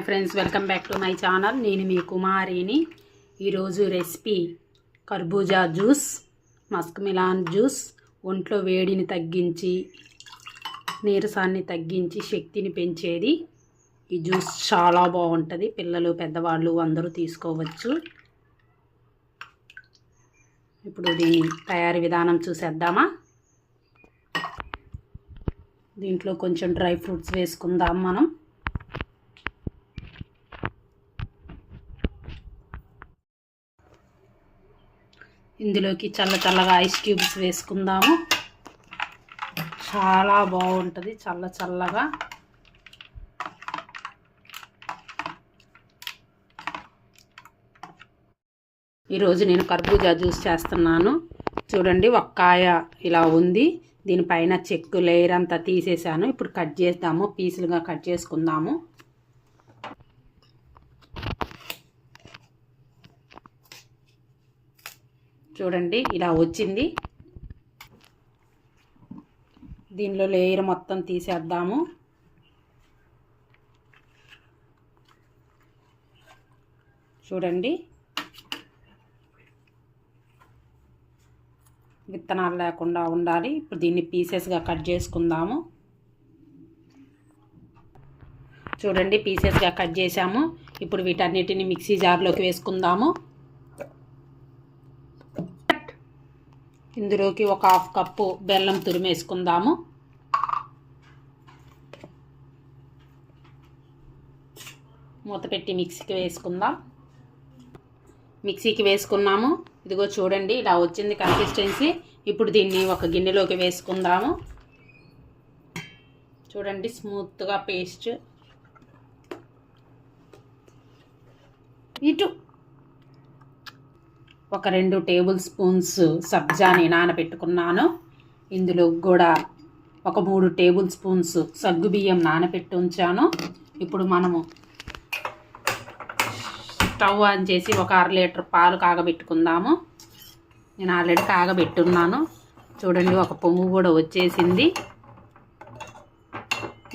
Friends, welcome back to my channel. నేను మీ కుమారిని. ఈరోజు recipe కర్బూజా జ్యూస్, మస్క్ మిలాన్ జ్యూస్. ఒంట్లో వేడిని తగ్గించి, నీరసాన్ని తగ్గించి, శక్తిని పెంచేది ఈ జ్యూస్. చాలా బాగుంటుంది. పిల్లలు, పెద్దవాళ్ళు అందరూ తీసుకోవచ్చు. ఇప్పుడు దీని తయారీ విధానం చూసేద్దామా. దీంట్లో కొంచెం డ్రై ఫ్రూట్స్ వేసుకుందాం మనం. ఇందులోకి చల్లగా ఐస్ క్యూబ్స్ వేసుకుందాము. చాలా బాగుంటుంది చల్లగా. ఈరోజు నేను కర్బూజా జ్యూస్ చేస్తున్నాను. చూడండి, ఒక కాయ ఇలా ఉంది. దీనిపైన చెక్కు లేయర్ అంతా తీసేసాను. ఇప్పుడు కట్ చేద్దాము, పీసులుగా కట్ చేసుకుందాము. చూడండి, ఇలా వచ్చింది. దీనిలో లేయర్ మొత్తం తీసేద్దాము. చూడండి, విత్తనాలు లేకుండా ఉండాలి. ఇప్పుడు దీన్ని పీసెస్గా కట్ చేసుకుందాము. చూడండి, పీసెస్గా కట్ చేసాము. ఇప్పుడు వీటన్నిటిని మిక్సీ జార్లోకి వేసుకుందాము. ఇందులోకి ఒక 1/2 కప్పు బెల్లం తురిమేసుకుందాము. మూత పెట్టి మిక్సీకి వేసుకుందాం. మిక్సీకి వేసుకున్నాము. ఇదిగో చూడండి, ఇలా వచ్చింది కన్సిస్టెన్సీ. ఇప్పుడు దీన్ని ఒక గిన్నెలోకి వేసుకుందాము. చూడండి, స్మూత్గా పేస్ట్. ఒక 2 టేబుల్ స్పూన్స్ సబ్జాని నానబెట్టుకున్నాను. ఇందులో కూడా ఒక 3 టేబుల్ స్పూన్స్ సగ్గుబియ్యం నానబెట్టి ఉంచాను. ఇప్పుడు మనము స్టవ్ ఆన్ చేసి ఒక 1/2 లీటర్ పాలు కాగబెట్టుకుందాము. నేను ఆల్రెడీ కాగబెట్టున్నాను. చూడండి, ఒక పొంగు కూడా వచ్చేసింది.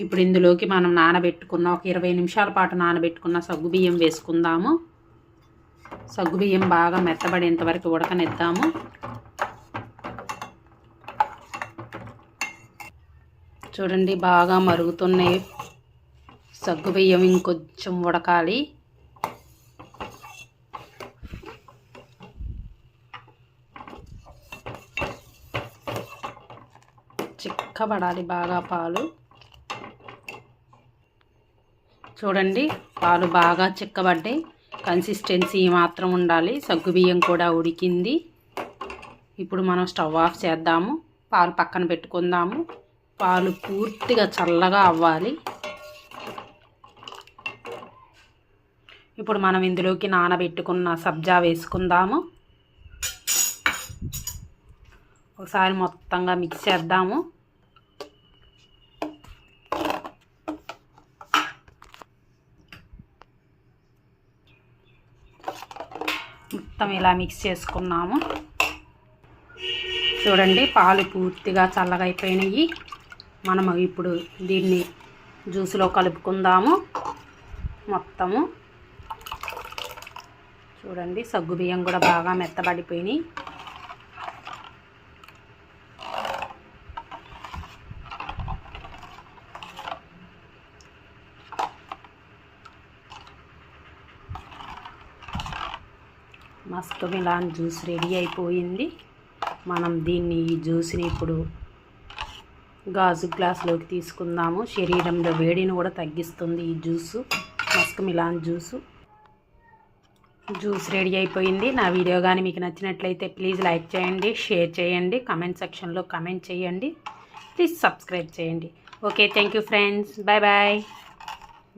ఇప్పుడు ఇందులోకి మనం నానబెట్టుకున్న ఒక 20 నిమిషాల పాటు నానబెట్టుకున్న సగ్గుబియ్యం వేసుకుందాము. సగ్గుబియ్యం బాగా మెత్తబడేంత వరకు ఉడకనిద్దాము. చూడండి, బాగా మరుగుతున్నాయి సగ్గుబియ్యం. ఇంకొంచెం ఉడకాలి. చిక్కబడాలి బాగా పాలు. చూడండి, పాలు బాగా చిక్కబడ్డాయి. కన్సిస్టెన్సీ మాత్రం ఉండాలి. సగ్గుబియ్యం కూడా ఉడికింది. ఇప్పుడు మనం స్టవ్ ఆఫ్ చేద్దాము. పాలు పక్కన పెట్టుకుందాము. పాలు పూర్తిగా చల్లగా అవ్వాలి. ఇప్పుడు మనం ఇందులోకి నానబెట్టుకున్న సబ్జా వేసుకుందాము. ఒకసారి మొత్తంగా మిక్స్ చేద్దాము. మొత్తం ఇలా మిక్స్ చేసుకున్నాము. చూడండి, పాలు పూర్తిగా చల్లగా అయిపోయినాయి. మనము ఇప్పుడు దీన్ని జ్యూస్లో కలుపుకుందాము మొత్తము. చూడండి, సగ్గుబియ్యం కూడా బాగా మెత్తబడిపోయినాయి. మస్క్ మిలాన్ జ్యూస్ రెడీ అయిపోయింది. మనం ఈ జ్యూస్ని ఇప్పుడు గాజు గ్లాసులోకి తీసుకుందాము. శరీరంలో వేడిని కూడా తగ్గిస్తుంది ఈ juice, muskmelon juice. Juice ready అయిపోయింది. నా వీడియో కానీ మీకు నచ్చినట్లయితే ప్లీజ్ లైక్ చేయండి, షేర్ చేయండి, కామెంట్ సెక్షన్లో కామెంట్ చేయండి, ప్లీజ్ సబ్స్క్రైబ్ చేయండి. Okay, thank you friends. Bye bye.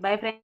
Bye friends.